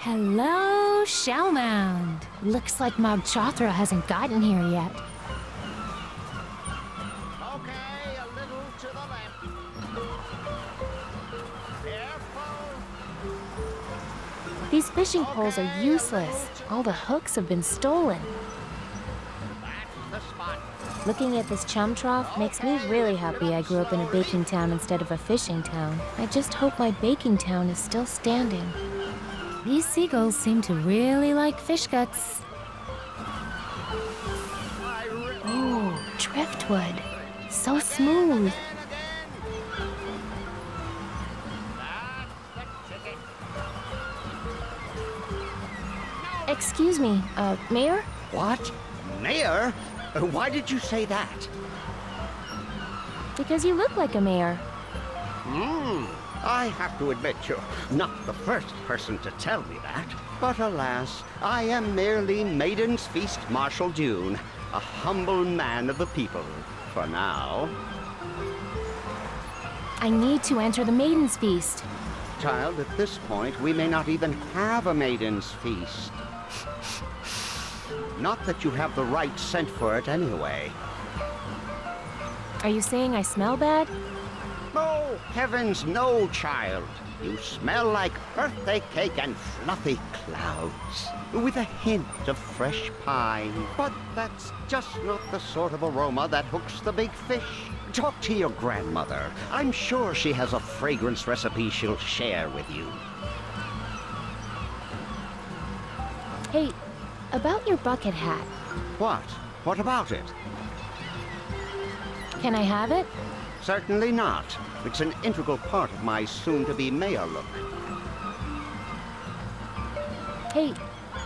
Hello, Shellmound. Looks like Mog Chothra hasn't gotten here yet. Okay, a little to the left. Careful. These fishing poles are useless. All the hooks have been stolen. That's the spot. Looking at this chum trough makes me really happy I grew up in a baking town instead of a fishing town. I just hope my baking town is still standing. These seagulls seem to really like fish guts. Oh, driftwood. So smooth. Excuse me, Mayor? What? Mayor? Why did you say that? Because you look like a mayor. I have to admit you're not the first person to tell me that. But alas, I am merely Maiden's Feast Marshal Dune, a humble man of the people, for now. I need to enter the Maiden's Feast. Child, at this point, we may not even have a Maiden's Feast. Not that you have the right scent for it anyway. Are you saying I smell bad? Oh, heavens no, child. You smell like birthday cake and fluffy clouds, with a hint of fresh pine. But that's just not the sort of aroma that hooks the big fish. Talk to your grandmother. I'm sure she has a fragrance recipe she'll share with you. Hey, about your bucket hat. What? What about it? Can I have it? Certainly not. It's an integral part of my soon-to-be mayor look. Hey,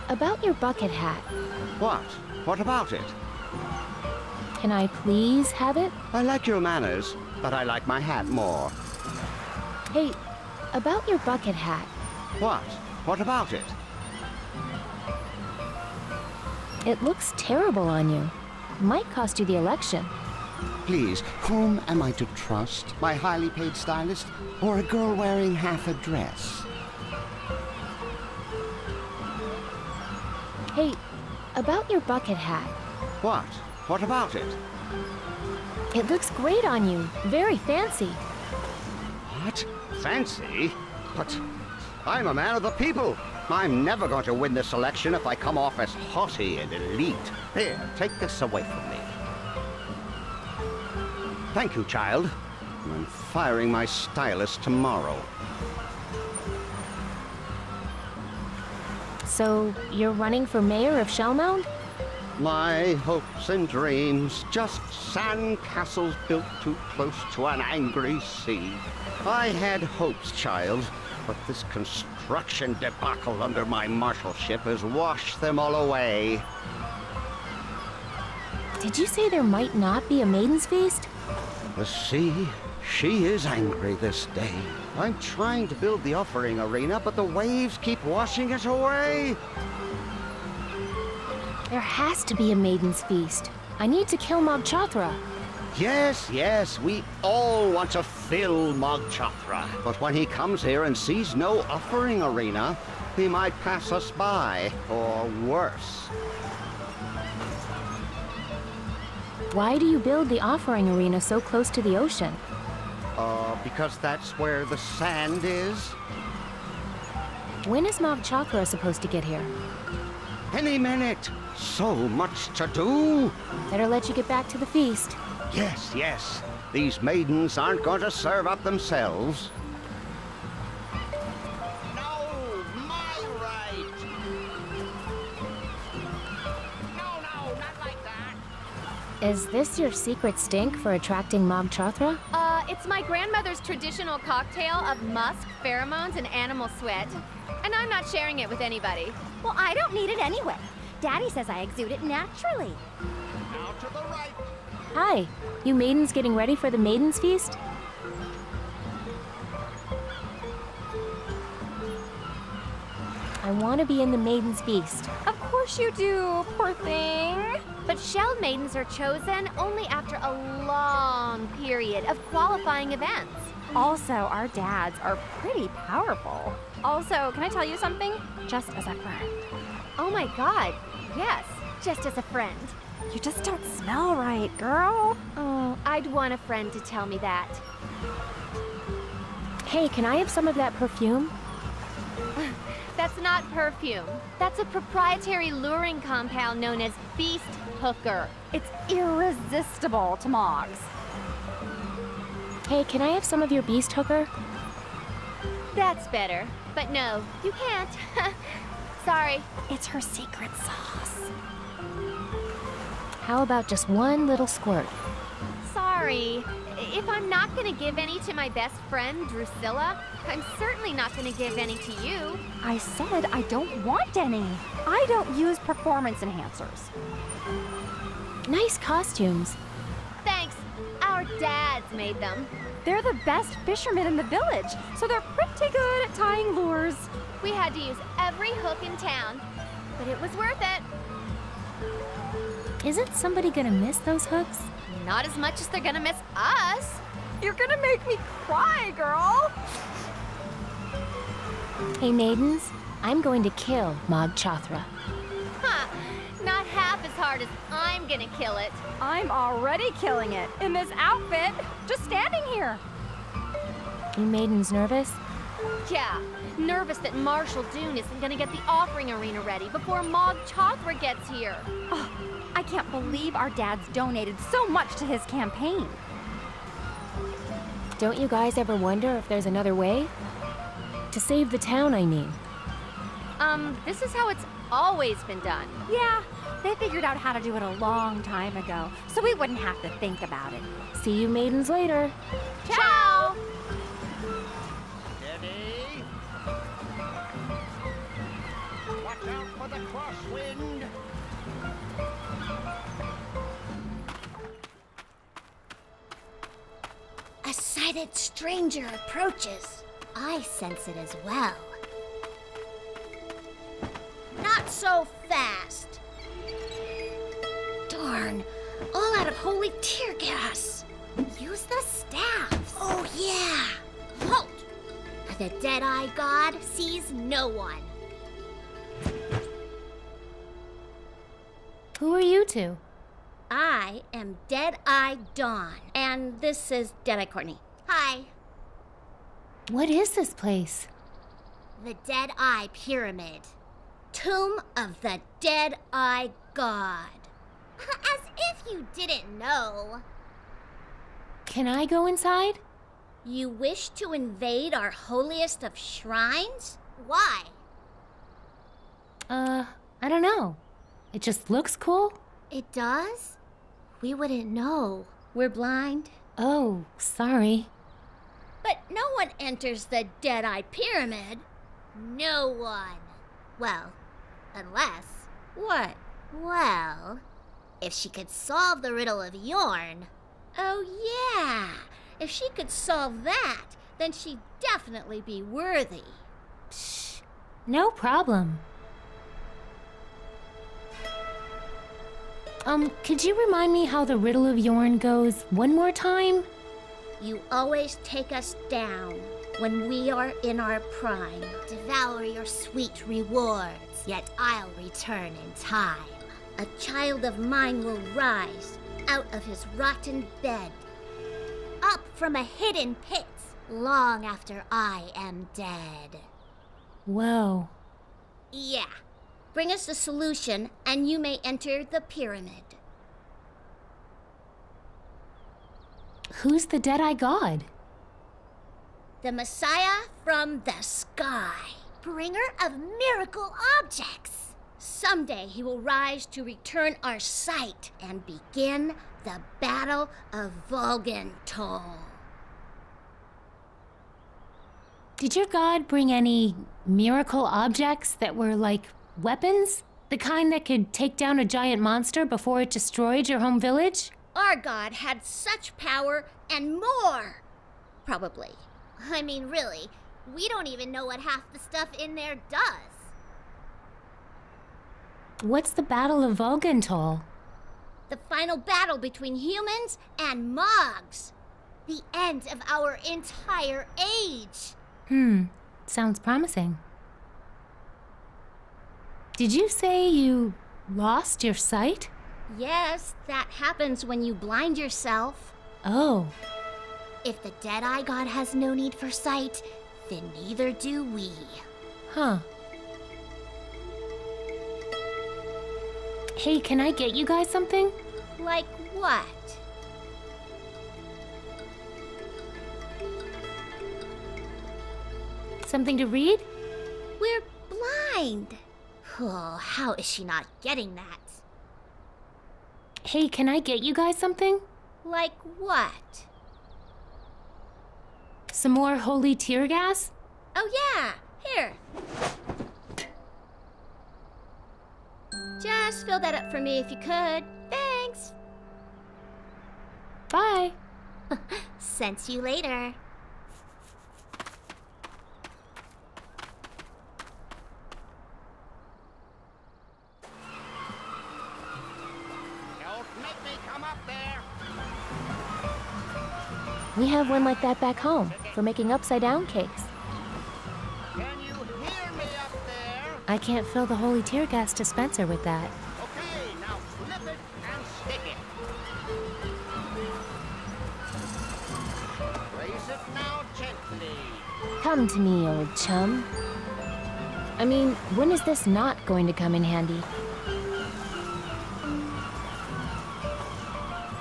about your bucket hat. What? What about it? Can I please have it? I like your manners, but I like my hat more. Hey, about your bucket hat. What? What about it? It looks terrible on you. Might cost you the election. Please, whom am I to trust? My highly paid stylist, or a girl wearing half a dress? Hey, about your bucket hat. What? What about it? It looks great on you. Very fancy. What? Fancy? But I'm a man of the people. I'm never going to win this election if I come off as haughty and elite. Here, take this away from me. Thank you, child. I'm firing my stylist tomorrow. So, you're running for mayor of Shellmound? My hopes and dreams, just sand castles built too close to an angry sea. I had hopes, child, but this construction debacle under my marshalship has washed them all away. Did you say there might not be a Maiden's Feast? The sea, she is angry this day. I'm trying to build the offering arena, but the waves keep washing it away. There has to be a Maiden's Feast. I need to kill Mog Chothra. Yes, yes, we all want to fill Mog Chothra. But when he comes here and sees no offering arena, he might pass us by, or worse. Why do you build the offering arena so close to the ocean? Because that's where the sand is. When is Mog Chothra supposed to get here? Any minute. So much to do. Better let you get back to the feast. Yes, yes. These maidens aren't going to serve up themselves. No, my right. No, not like that. Is this your secret stink for attracting Mog Chothra? It's my grandmother's traditional cocktail of musk, pheromones, and animal sweat. And I'm not sharing it with anybody. Well, I don't need it anyway. Daddy says I exude it naturally. Now to the right. Hi, you maidens getting ready for the Maiden's Feast? I want to be in the Maiden's Feast. Of course you do, poor thing. But shell maidens are chosen only after a long period of qualifying events. Also, our dads are pretty powerful. Also, can I tell you something? Just as a friend. Oh my god, yes, just as a friend. You just don't smell right, girl. Oh, I'd want a friend to tell me that. Hey, can I have some of that perfume? That's not perfume. That's a proprietary luring compound known as Beast Hooker. It's irresistible to Mogs. Hey, can I have some of your beast hooker? That's better. But no, you can't. Sorry. It's her secret sauce. How about just one little squirt? Sorry. If I'm not gonna give any to my best friend, Drusilla, I'm certainly not gonna give any to you. I said I don't want any. I don't use performance enhancers. Nice costumes. Thanks. Our dads made them. They're the best fishermen in the village, so they're pretty good at tying lures. We had to use every hook in town, but it was worth it. Isn't somebody gonna miss those hooks? Not as much as they're gonna miss us. You're gonna make me cry, girl. Hey, maidens, I'm going to kill Mog Chothra. Huh. Not half as hard as I'm gonna kill it. I'm already killing it in this outfit, just standing here. You maidens nervous? Yeah, nervous that Marshal Dune isn't gonna get the offering arena ready before Mog Chothra gets here. Oh, I can't believe our dad's donated so much to his campaign. Don't you guys ever wonder if there's another way? To save the town, I mean. This is how it's always been done. Yeah, they figured out how to do it a long time ago, so we wouldn't have to think about it. See you maidens later. Ciao! Steady. Watch out for the crosswind. A sighted stranger approaches. I sense it as well. Not so fast. Darn, all out of holy tear gas. Use the staff. Oh, yeah. Halt! The Dead-Eye God sees no one. Who are you two? I am Dead-Eye Dawn, and this is Dead-Eye Courtney. Hi. What is this place? The Dead-Eye Pyramid. Tomb of the Dead-Eye God. As if you didn't know. Can I go inside? You wish to invade our holiest of shrines? Why? I don't know. It just looks cool. It does? We wouldn't know. We're blind. Oh, sorry. But no one enters the Dead-Eye Pyramid. No one. Well, unless... What? Well, if she could solve the riddle of Yorn. Oh, yeah. If she could solve that, then she'd definitely be worthy. Psh, no problem. Could you remind me how the riddle of Yorn goes one more time? You always take us down when we are in our prime. Devour your sweet rewards, yet I'll return in time. A child of mine will rise out of his rotten bed, up from a hidden pit, long after I am dead. Whoa. Yeah. Bring us the solution, and you may enter the pyramid. Who's the Dead-Eye God? The Messiah from the sky, bringer of miracle objects. Someday he will rise to return our sight and begin the Battle of Volgentol. Did your god bring any miracle objects that were like weapons? The kind that could take down a giant monster before it destroyed your home village? Our god had such power and more. Probably. I mean, really, we don't even know what half the stuff in there does. What's the Battle of Volgentol? The final battle between humans and Mogs. The end of our entire age. Sounds promising. Did you say you lost your sight? Yes, that happens when you blind yourself. Oh. If the Deadeye God has no need for sight, then neither do we. Huh. Hey, can I get you guys something? Like what? Something to read? We're blind. Oh, how is she not getting that? Hey, can I get you guys something? Like what? Some more holy tear gas? Oh yeah, here. Just fill that up for me if you could. Thanks. Bye. Sense you later. Don't make me come up there. We have one like that back home for making upside-down cakes. Can you hear me up there? I can't fill the holy tear gas dispenser with that. Okay, now flip it and stick it. Raise it now gently. Come to me, old chum. I mean, when is this not going to come in handy?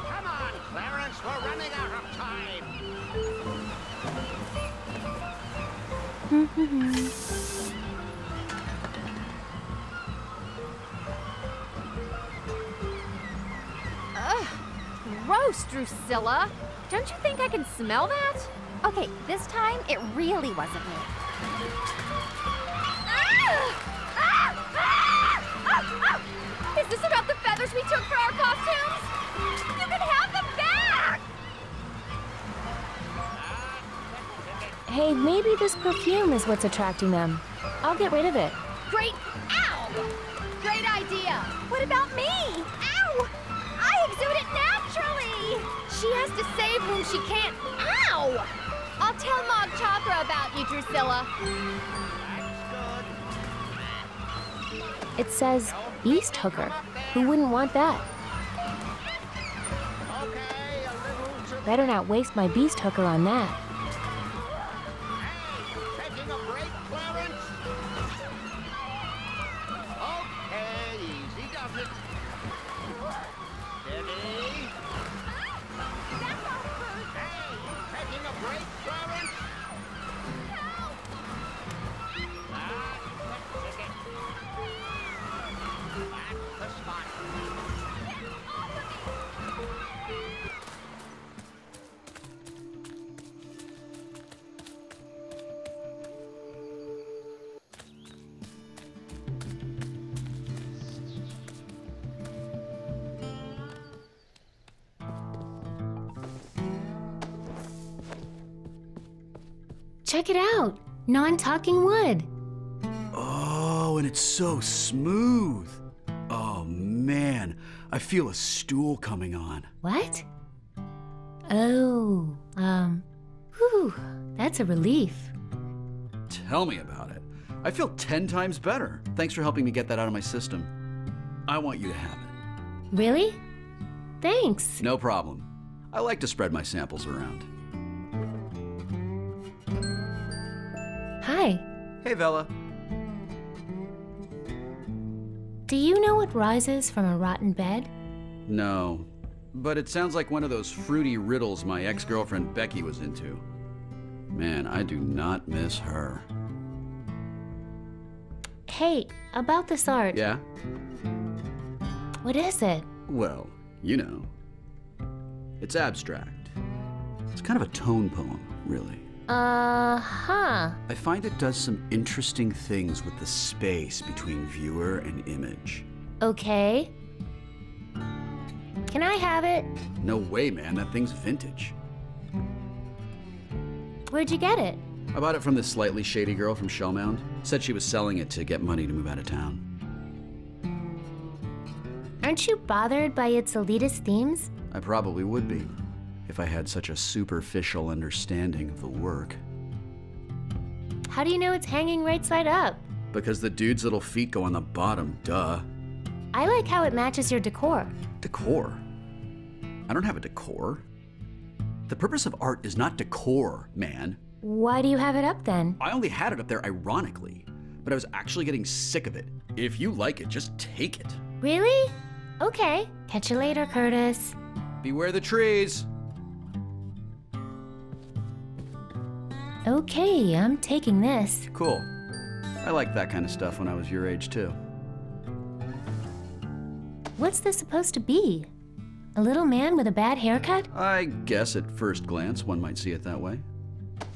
Come on, Clarence, we're running out of time. Gross, Drusilla. Don't you think I can smell that? Okay, this time it really wasn't me. Is this about the feathers we took for our costumes? You can have them back! Hey, maybe this perfume is what's attracting them. I'll get rid of it. Great. Ow! Great idea. What about me? Ow! I exude it naturally. She has to save whom she can't. Ow! I'll tell Mog Chakra about you, Drusilla. It says Beast Hooker. Who wouldn't want that? Okay, a little to... Better not waste my Beast Hooker on that. Hey, taking a break, Clarence? Okay, easy does it. Steady. Hey, taking a break, Clarence? That's it. That's the spot. Check it out. Non-talking wood. Oh, and it's so smooth. Oh, man. I feel a stool coming on. What? Oh, whew, that's a relief. Tell me about it. I feel 10 times better. Thanks for helping me get that out of my system. I want you to have it. Really? Thanks. No problem. I like to spread my samples around. Hi. Hey, Vella. Do you know what rises from a rotten bed? No, but it sounds like one of those fruity riddles my ex-girlfriend Becky was into. Man, I do not miss her. Hey, about this art. Yeah? What is it? Well, you know. It's abstract. It's kind of a tone poem, really. Uh-huh. I find it does some interesting things with the space between viewer and image. Okay. Can I have it? No way, man. That thing's vintage. Where'd you get it? I bought it from this slightly shady girl from Shellmound. Said she was selling it to get money to move out of town. Aren't you bothered by its elitist themes? I probably would be, if I had such a superficial understanding of the work. How do you know it's hanging right side up? Because the dude's little feet go on the bottom, duh. I like how it matches your decor. Decor? I don't have a decor. The purpose of art is not decor, man. Why do you have it up then? I only had it up there ironically, but I was actually getting sick of it. If you like it, just take it. Really? Okay. Catch you later, Curtis. Beware the trees. Okay, I'm taking this. Cool. I liked that kind of stuff when I was your age, too. What's this supposed to be? A little man with a bad haircut? I guess at first glance, one might see it that way.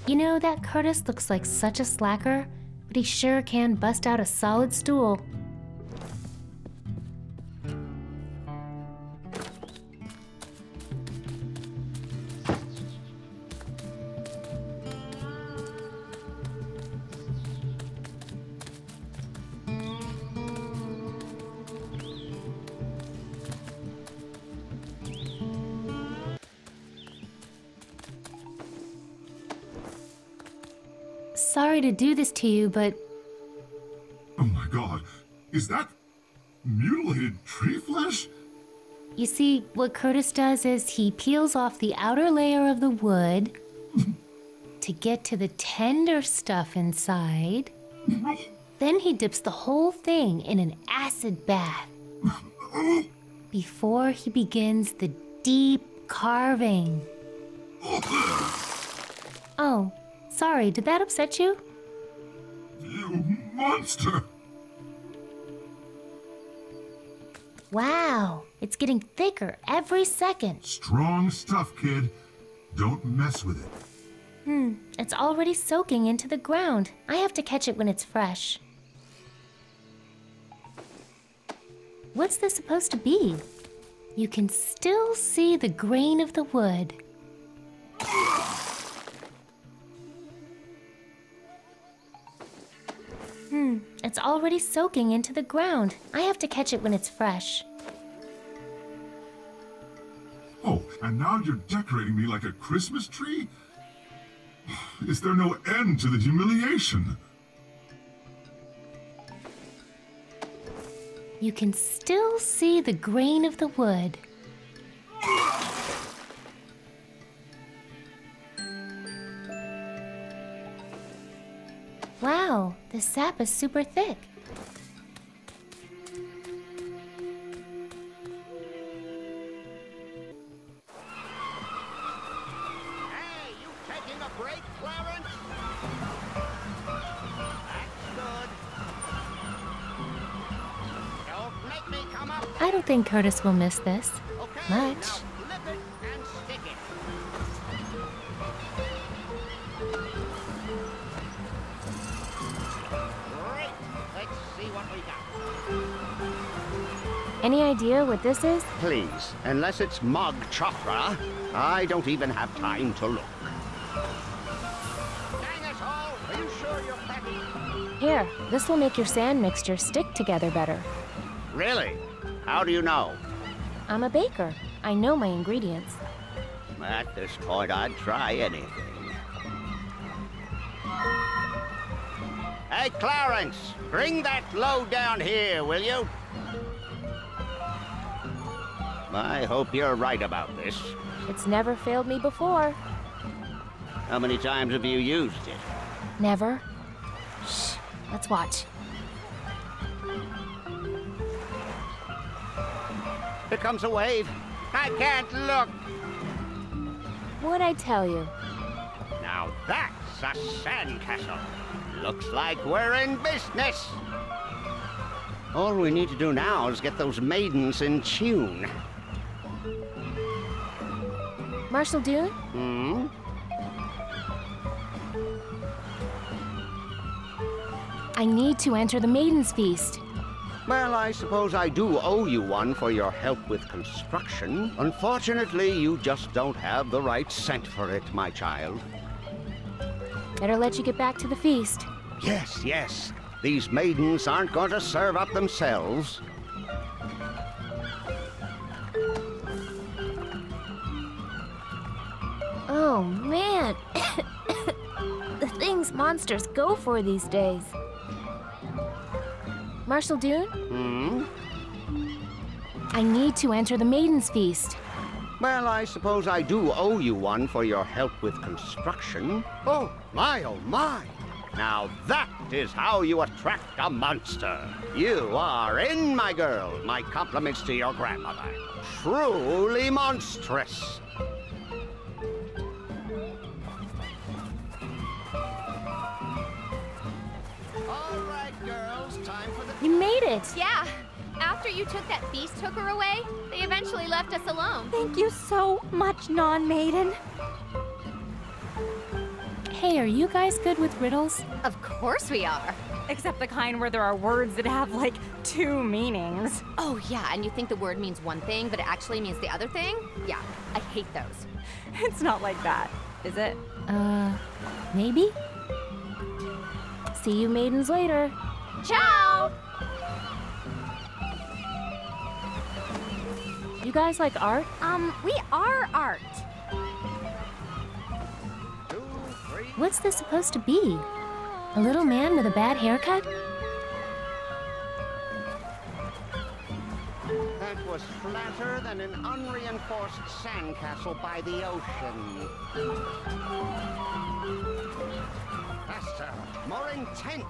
You know, that Curtis looks like such a slacker, but he sure can bust out a solid stool. Sorry to do this to you, but Oh my god, is that mutilated tree flesh? you see, what Curtis does is he peels off the outer layer of the wood to get to the tender stuff inside. Then he dips the whole thing in an acid bath before he begins the deep carving. Oh, sorry, did that upset you? You monster! Wow, it's getting thicker every second. Strong stuff, kid. Don't mess with it. It's already soaking into the ground. I have to catch it when it's fresh. What's this supposed to be? You can still see the grain of the wood. It's already soaking into the ground. I have to catch it when it's fresh. Oh, and now you're decorating me like a Christmas tree? Is there no end to the humiliation? You can still see the grain of the wood. Wow, the sap is super thick. Hey, you taking a break, Clarence? That's good. Don't make me come up. I don't think Curtis will miss this Okay, much. now flip it and stick it. Great. Let's see what we got. Any idea what this is? Please, unless it's Mog Chopra, I don't even have time to look. Dang it all! Are you sure you're packing? Here, this will make your sand mixture stick together better. Really? How do you know? I'm a baker. I know my ingredients. At this point, I'd try anything. Hey, Clarence, bring that load down here, will you? I hope you're right about this. It's never failed me before. How many times have you used it? Never. Shh, let's watch. Here comes a wave. I can't look. What'd I tell you? Now that's a sandcastle. Looks like we're in business. All we need to do now is get those maidens in tune. Marshal Dune? Hmm? I need to enter the Maiden's Feast. Well, I suppose I do owe you one for your help with construction. Unfortunately, you just don't have the right scent for it, my child. Better let you get back to the feast. Yes, yes. These maidens aren't going to serve up themselves. Oh, man. The thing's things monsters go for these days. Marshal Dune? I need to enter the Maiden's Feast. Well, I suppose I do owe you one for your help with construction. Oh my! Now that is how you attract a monster. You are in, my girl. My compliments to your grandmother. Truly monstrous. All right, girls, time for the... You made it! Yeah. After you took that beast hooker away, they eventually left us alone. Thank you so much, non-maiden. Hey, are you guys good with riddles? Of course we are. Except the kind where there are words that have, like, 2 meanings. Oh, yeah, and you think the word means one thing, but it actually means the other thing? Yeah, I hate those. It's not like that, is it? Maybe? See you maidens later. Ciao! You guys like art? We are art. What's this supposed to be? A little man with a bad haircut? That was flatter than an unreinforced sandcastle by the ocean. Faster, more intense.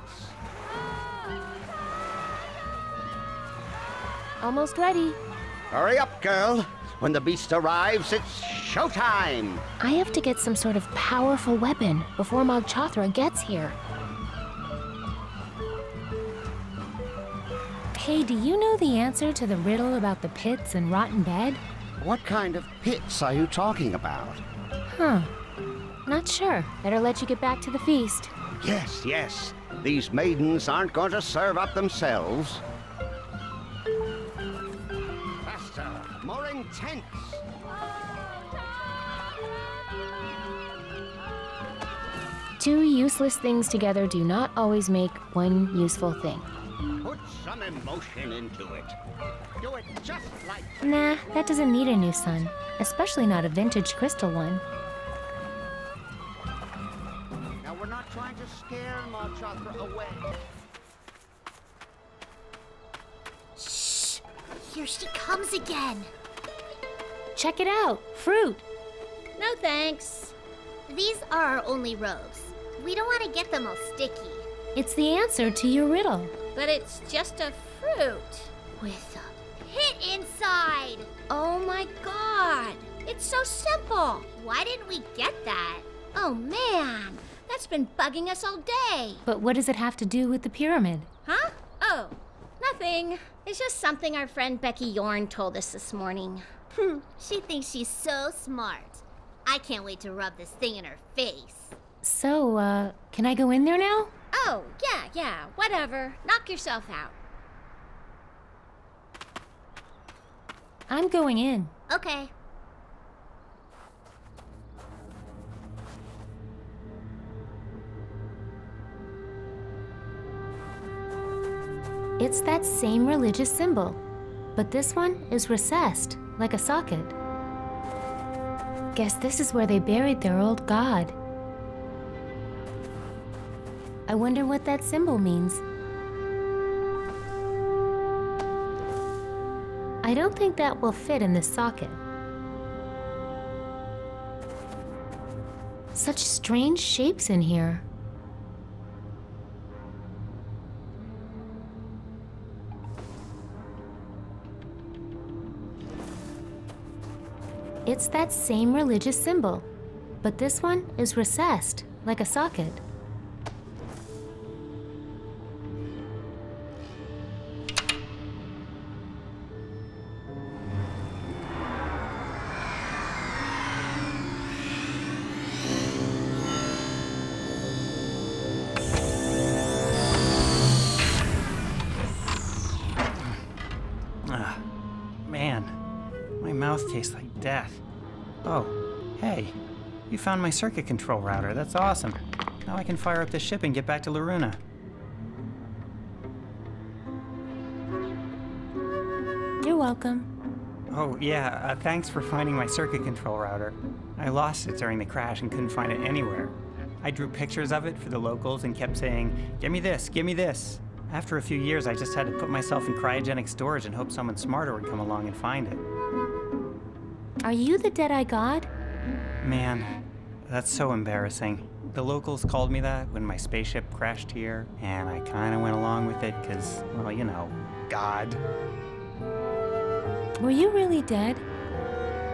Almost ready. Hurry up, girl. When the beast arrives, it's showtime. I have to get some sort of powerful weapon before Mog Chothra gets here. Hey, do you know the answer to the riddle about the pits and rotten bed? What kind of pits are you talking about? Huh. Not sure. Better let you get back to the feast. Yes. These maidens aren't going to serve up themselves. Faster, more intense. Two useless things together do not always make one useful thing. Put some emotion into it. Do it just like... Nah, that doesn't need a new sun. Especially not a vintage crystal one. Now we're not trying to scare Mog Chothra away. Shh! Here she comes again. Check it out! Fruit! No thanks. These are our only robes. We don't want to get them all sticky. It's the answer to your riddle. But it's just a fruit with a pit inside. Oh my god. It's so simple. Why didn't we get that? Oh man, that's been bugging us all day. But what does it have to do with the pyramid? Huh? Oh, nothing. It's just something our friend Becky Yorn told us this morning. She thinks she's so smart. I can't wait to rub this thing in her face. So, can I go in there now? Oh, yeah, whatever. Knock yourself out. I'm going in. Okay. It's that same religious symbol, but this one is recessed, like a socket. Guess this is where they buried their old god. I wonder what that symbol means. I don't think that will fit in this socket. Such strange shapes in here. It's that same religious symbol, but this one is recessed, like a socket. Man, my mouth tastes like death. Oh, hey, you found my circuit control router. That's awesome. Now I can fire up the ship and get back to Loruna. You're welcome. Oh, yeah, thanks for finding my circuit control router. I lost it during the crash and couldn't find it anywhere. I drew pictures of it for the locals and kept saying, "Give me this, give me this." After a few years, I just had to put myself in cryogenic storage and hope someone smarter would come along and find it. Are you the Deadeye God? Man, that's so embarrassing. The locals called me that when my spaceship crashed here, and I kinda went along with it because, well, you know, God. Were you really dead?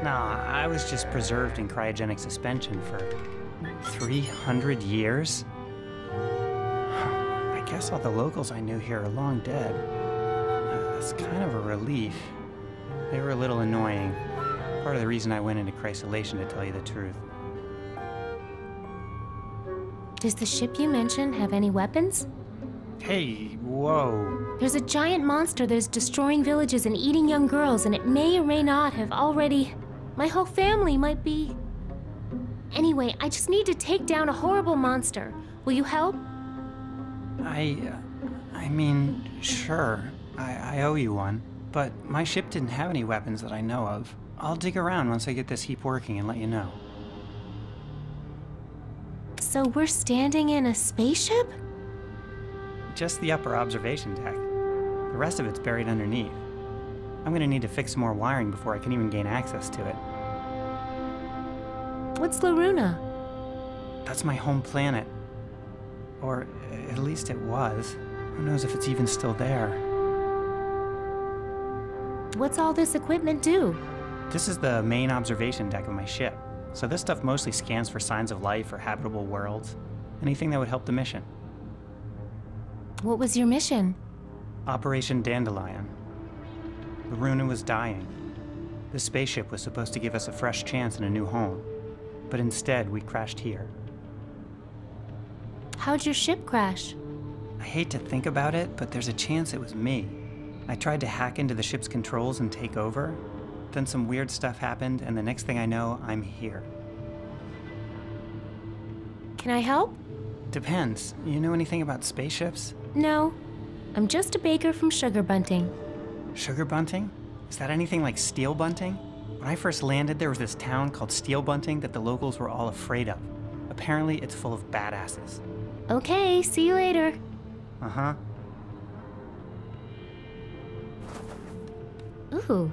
Nah, I was just preserved in cryogenic suspension for 300 years? I guess all the locals I knew here are long dead. It's kind of a relief. They were a little annoying. Part of the reason I went into crysolation, to tell you the truth. Does the ship you mentioned have any weapons? Hey, whoa. There's a giant monster that's destroying villages and eating young girls, and it may or may not have already... My whole family might be... Anyway, I just need to take down a horrible monster. Will you help? I mean, sure. I owe you one. But my ship didn't have any weapons that I know of. I'll dig around once I get this heap working and let you know. So we're standing in a spaceship? Just the upper observation deck. The rest of it's buried underneath. I'm gonna need to fix some more wiring before I can even gain access to it. What's Loruna? That's my home planet. Or at least it was. Who knows if it's even still there. What's all this equipment do? This is the main observation deck of my ship. So this stuff mostly scans for signs of life or habitable worlds. Anything that would help the mission. What was your mission? Operation Dandelion. Loruna was dying. The spaceship was supposed to give us a fresh chance and a new home. But instead, we crashed here. How'd your ship crash? I hate to think about it, but there's a chance it was me. I tried to hack into the ship's controls and take over. Then some weird stuff happened, and the next thing I know, I'm here. Can I help? Depends. You know anything about spaceships? No. I'm just a baker from Sugar Bunting. Sugar Bunting? Is that anything like Steel Bunting? When I first landed, there was this town called Steel Bunting that the locals were all afraid of. Apparently, it's full of badasses. Okay, see you later. Uh-huh. Ooh,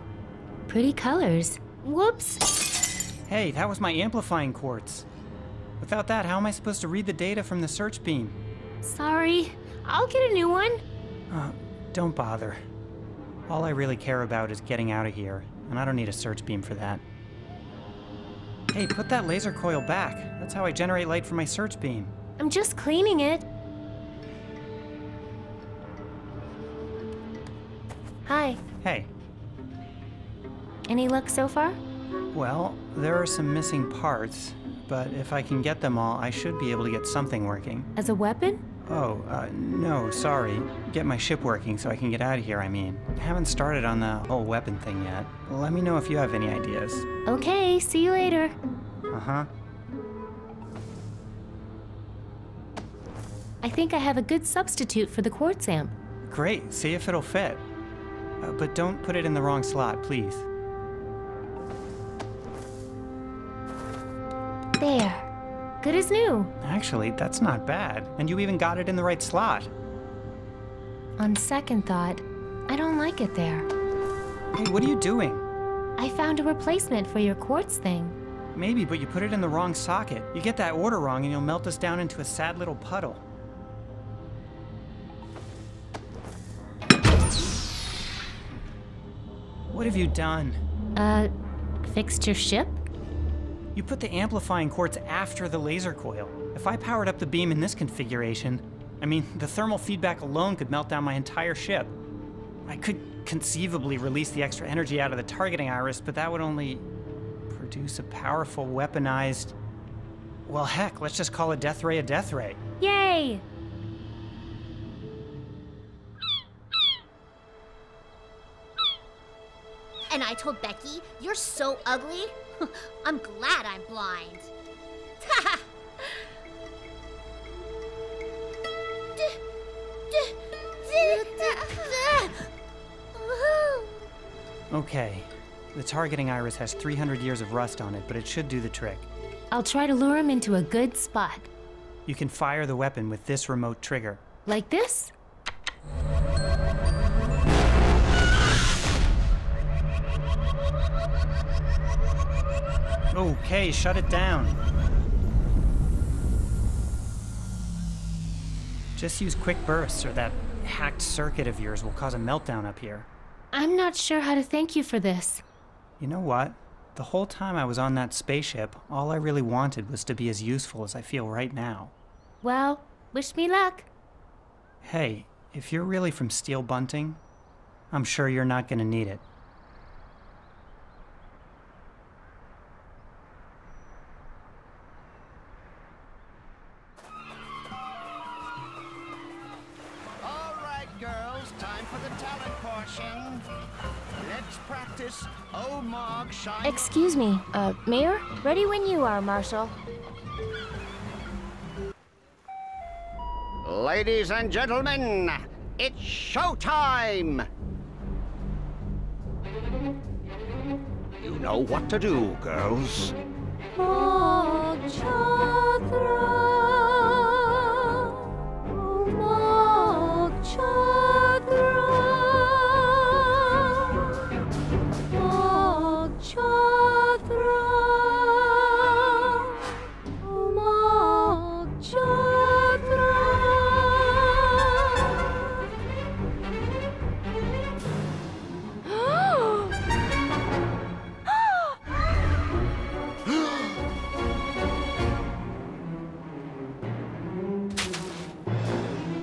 pretty colors. Whoops. Hey, that was my amplifying quartz. Without that, how am I supposed to read the data from the search beam? Sorry, I'll get a new one. Don't bother. All I really care about is getting out of here, and I don't need a search beam for that. Hey, put that laser coil back. That's how I generate light for my search beam. I'm just cleaning it. Hi. Hey. Any luck so far? Well, there are some missing parts, but if I can get them all, I should be able to get something working. As a weapon? Oh, no, sorry. Get my ship working so I can get out of here, I mean. Haven't started on the whole weapon thing yet. Let me know if you have any ideas. Okay, see you later. Uh-huh. I think I have a good substitute for the quartz amp. Great, see if it'll fit. But don't put it in the wrong slot, please. There. Good as new. Actually, that's not bad. And you even got it in the right slot. On second thought, I don't like it there. Hey, what are you doing? I found a replacement for your quartz thing. Maybe, but you put it in the wrong socket. You get that order wrong and you'll melt us down into a sad little puddle. What have you done? Fixed your ship? You put the amplifying quartz after the laser coil. If I powered up the beam in this configuration, I mean, the thermal feedback alone could melt down my entire ship. I could conceivably release the extra energy out of the targeting iris, but that would only produce a powerful weaponized... Well, heck, let's just call a death ray a death ray. Yay! And I told Becky, you're so ugly. I'm glad I'm blind. Okay, the targeting iris has 300 years of rust on it, but it should do the trick. I'll try to lure him into a good spot. You can fire the weapon with this remote trigger. Like this? Okay, shut it down. Just use quick bursts or that hacked circuit of yours will cause a meltdown up here. I'm not sure how to thank you for this. You know what? The whole time I was on that spaceship, all I really wanted was to be as useful as I feel right now. Well, wish me luck. Hey, if you're really from Steel Bunting, I'm sure you're not gonna need it. All right, girls, time for the talent portion. Let's practice Oh Mog Shine. Excuse me, Mayor? Ready when you are, Marshal. Ladies and gentlemen, it's showtime! You know what to do, girls.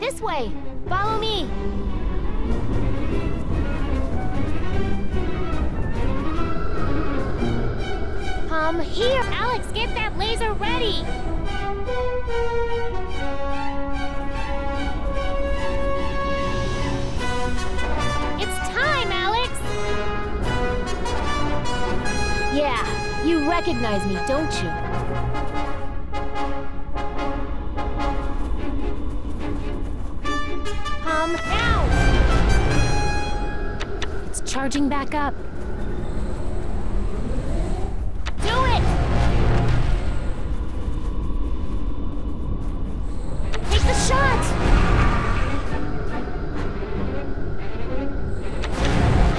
This way! Follow me! Here! Alex, get that laser ready! It's time, Alex! Yeah, you recognize me, don't you? Now! It's charging back up. Do it! Take the shot!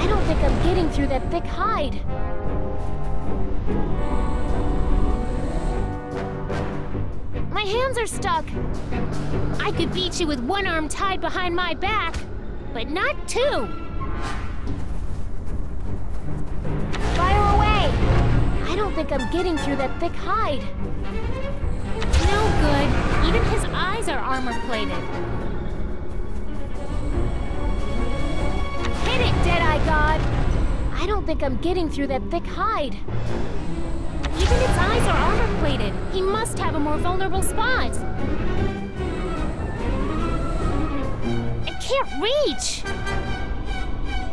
I don't think I'm getting through that thick hide. My hands are stuck. I could beat you with one arm tied behind my back, but not two. Fire away! I don't think I'm getting through that thick hide. No good. Even his eyes are armor-plated. Hit it, Deadeye God! I don't think I'm getting through that thick hide. Even its eyes are armor-plated. He must have a more vulnerable spot. I can't reach!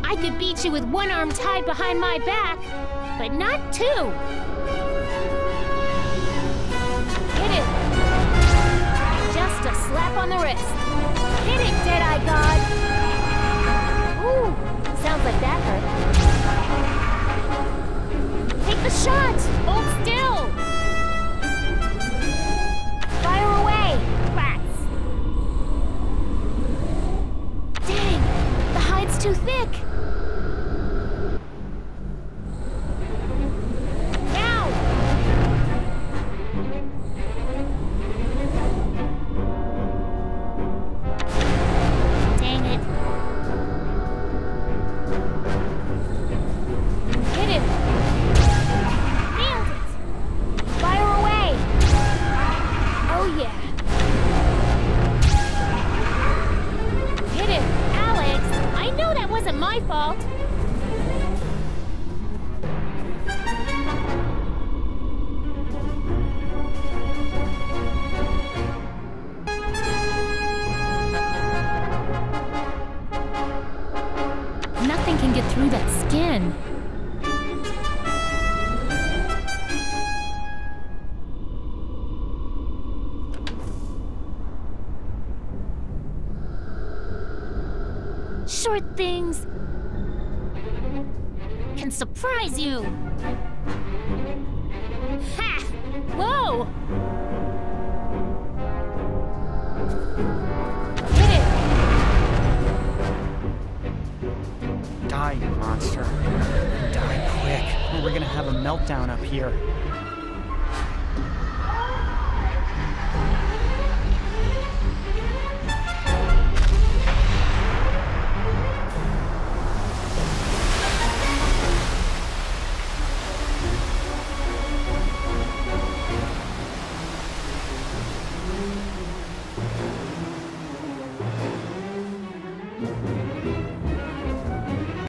I could beat you with one arm tied behind my back, but not two. Hit it. Just a slap on the wrist. Hit it, Deadeye God. Ooh, sounds like that hurt. Take the shot! Hold still! Fire away! Rats! Dang! The hide's too thick! Now! Dang it! Hit it! Nailed it! Fire away! Oh yeah! Hit it! Alex! I know that wasn't my fault! Nothing can get through that skin. Short things can surprise you. Ha! Whoa! Hit it! Die, you monster. Die quick, or we're gonna have a meltdown up here.